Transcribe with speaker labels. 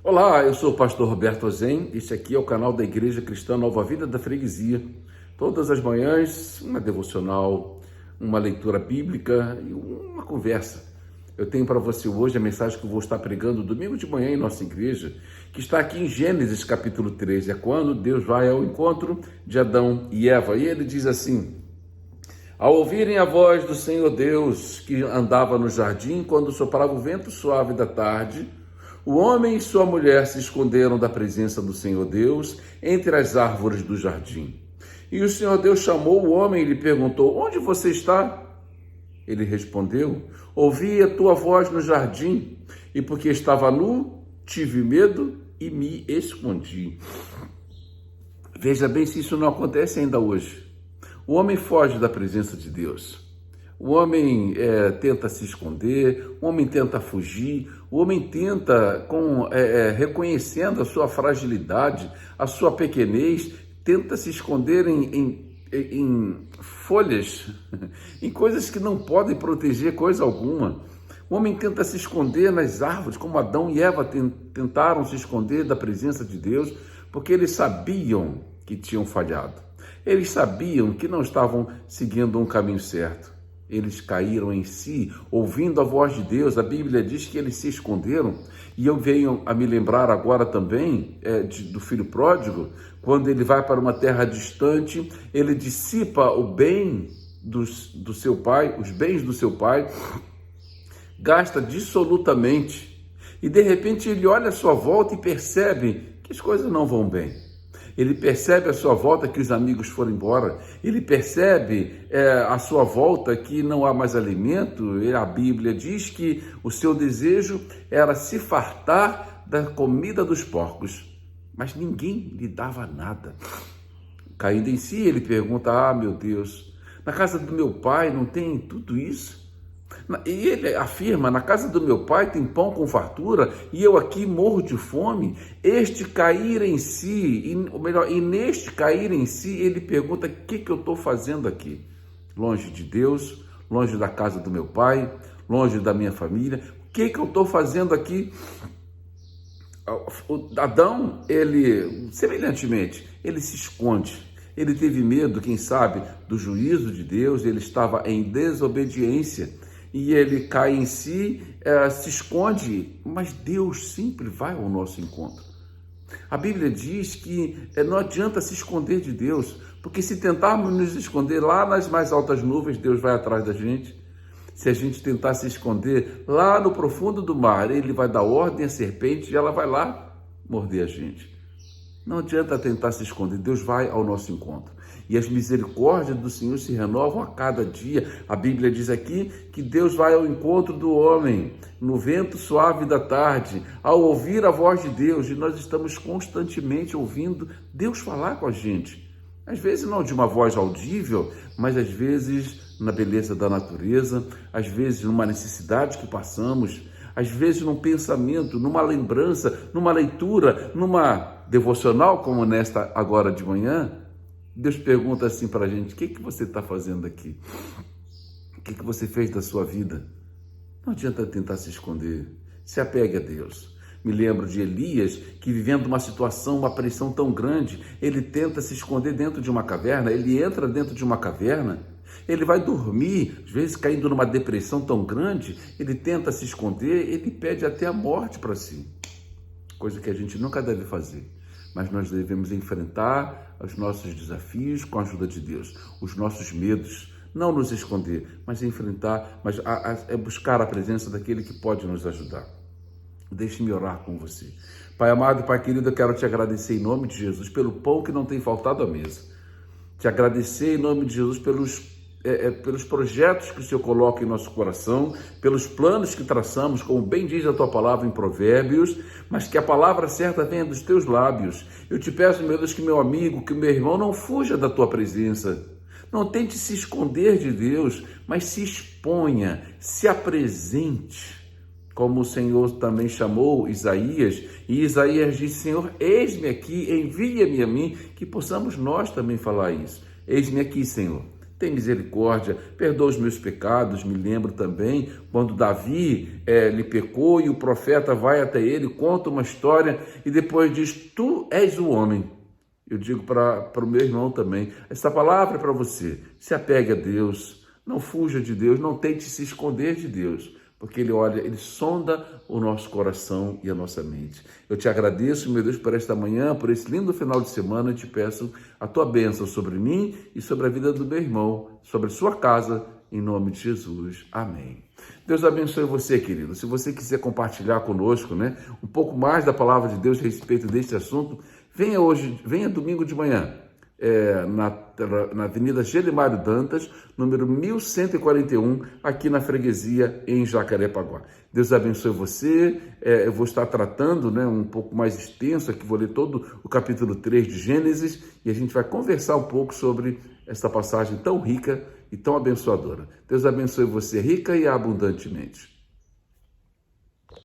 Speaker 1: Olá, eu sou o pastor Roberto Ozen, este aqui é o canal da Igreja Cristã Nova Vida da Freguesia. Todas as manhãs, uma devocional, uma leitura bíblica e uma conversa. Eu tenho para você hoje a mensagem que eu vou estar pregando domingo de manhã em nossa igreja, que está aqui em Gênesis capítulo 13, é quando Deus vai ao encontro de Adão e Eva. E ele diz assim: ao ouvirem a voz do Senhor Deus, que andava no jardim quando soprava o vento suave da tarde, o homem e sua mulher se esconderam da presença do Senhor Deus entre as árvores do jardim. E o Senhor Deus chamou o homem e lhe perguntou: onde você está? Ele respondeu: ouvi a tua voz no jardim, e porque estava nu, tive medo e me escondi. Veja bem se isso não acontece ainda hoje. O homem foge da presença de Deus. O homem tenta se esconder, o homem tenta fugir, o homem tenta, reconhecendo a sua fragilidade, a sua pequenez, tenta se esconder em folhas, em coisas que não podem proteger coisa alguma. O homem tenta se esconder nas árvores, como Adão e Eva tentaram se esconder da presença de Deus, porque eles sabiam que tinham falhado. Eles sabiam que não estavam seguindo um caminho certo. Eles caíram em si, ouvindo a voz de Deus. A Bíblia diz que eles se esconderam. E eu venho a me lembrar agora também do filho pródigo, quando ele vai para uma terra distante, ele dissipa o bem do seu pai, os bens do seu pai, gasta dissolutamente. E de repente ele olha à sua volta e percebe que as coisas não vão bem. Ele percebe à sua volta que os amigos foram embora, ele percebe à sua volta que não há mais alimento. A Bíblia diz que o seu desejo era se fartar da comida dos porcos, mas ninguém lhe dava nada. Caindo em si, ele pergunta: meu Deus, na casa do meu pai não tem tudo isso? E ele afirma: na casa do meu pai tem pão com fartura e eu aqui morro de fome. Este cair em si, e neste cair em si, ele pergunta: o que eu estou fazendo aqui? Longe de Deus, longe da casa do meu pai, longe da minha família. O que eu estou fazendo aqui? O Adão, semelhantemente, ele se esconde. Ele teve medo, quem sabe, do juízo de Deus. Ele estava em desobediência. E ele cai em si, se esconde, mas Deus sempre vai ao nosso encontro. A Bíblia diz que não adianta se esconder de Deus, porque se tentarmos nos esconder lá nas mais altas nuvens, Deus vai atrás da gente. Se a gente tentar se esconder lá no profundo do mar, ele vai dar ordem à serpente e ela vai lá morder a gente. Não adianta tentar se esconder, Deus vai ao nosso encontro. E as misericórdias do Senhor se renovam a cada dia. A Bíblia diz aqui que Deus vai ao encontro do homem no vento suave da tarde, ao ouvir a voz de Deus. E nós estamos constantemente ouvindo Deus falar com a gente. Às vezes não de uma voz audível, mas às vezes na beleza da natureza, às vezes numa necessidade que passamos, às vezes num pensamento, numa lembrança, numa leitura, numa devocional como nesta agora de manhã. Deus pergunta assim para a gente: o que você está fazendo aqui? O que você fez da sua vida? Não adianta tentar se esconder, se apegue a Deus. Me lembro de Elias, que vivendo uma situação, uma pressão tão grande, ele tenta se esconder dentro de uma caverna, ele entra dentro de uma caverna, ele vai dormir, às vezes caindo numa depressão tão grande, ele tenta se esconder, ele pede até a morte para si, coisa que a gente nunca deve fazer. Mas nós devemos enfrentar os nossos desafios com a ajuda de Deus, os nossos medos, não nos esconder, mas enfrentar, é buscar a presença daquele que pode nos ajudar. Deixe-me orar com você. Pai amado, Pai querido, eu quero te agradecer em nome de Jesus pelo pão que não tem faltado à mesa. Te agradecer em nome de Jesus pelos projetos que o Senhor coloca em nosso coração, pelos planos que traçamos, como bem diz a tua palavra em Provérbios, mas que a palavra certa venha dos teus lábios. Eu te peço, meu Deus, que meu amigo, que meu irmão não fuja da tua presença. Não tente se esconder de Deus, mas se exponha, se apresente. Como o Senhor também chamou Isaías, e Isaías disse: Senhor, eis-me aqui, envia-me a mim, que possamos nós também falar isso. Eis-me aqui, Senhor. tem misericórdia, perdoa os meus pecados. Me lembro também quando Davi lhe pecou e o profeta vai até ele, conta uma história e depois diz: tu és o homem. Eu digo para o meu irmão também, essa palavra é para você. Se apegue a Deus, não fuja de Deus, não tente se esconder de Deus, porque Ele olha, Ele sonda o nosso coração e a nossa mente. Eu te agradeço, meu Deus, por esta manhã, por esse lindo final de semana. Eu te peço a tua bênção sobre mim e sobre a vida do meu irmão, sobre a sua casa, em nome de Jesus. Amém. Deus abençoe você, querido. Se você quiser compartilhar conosco, um pouco mais da palavra de Deus a respeito deste assunto, venha domingo de manhã, na Avenida Gelimário Dantas, número 1141, aqui na freguesia, em Jacarepaguá. Deus abençoe você. Eu vou estar tratando um pouco mais extenso aqui, vou ler todo o capítulo 3 de Gênesis, e a gente vai conversar um pouco sobre esta passagem tão rica e tão abençoadora. Deus abençoe você rica e abundantemente.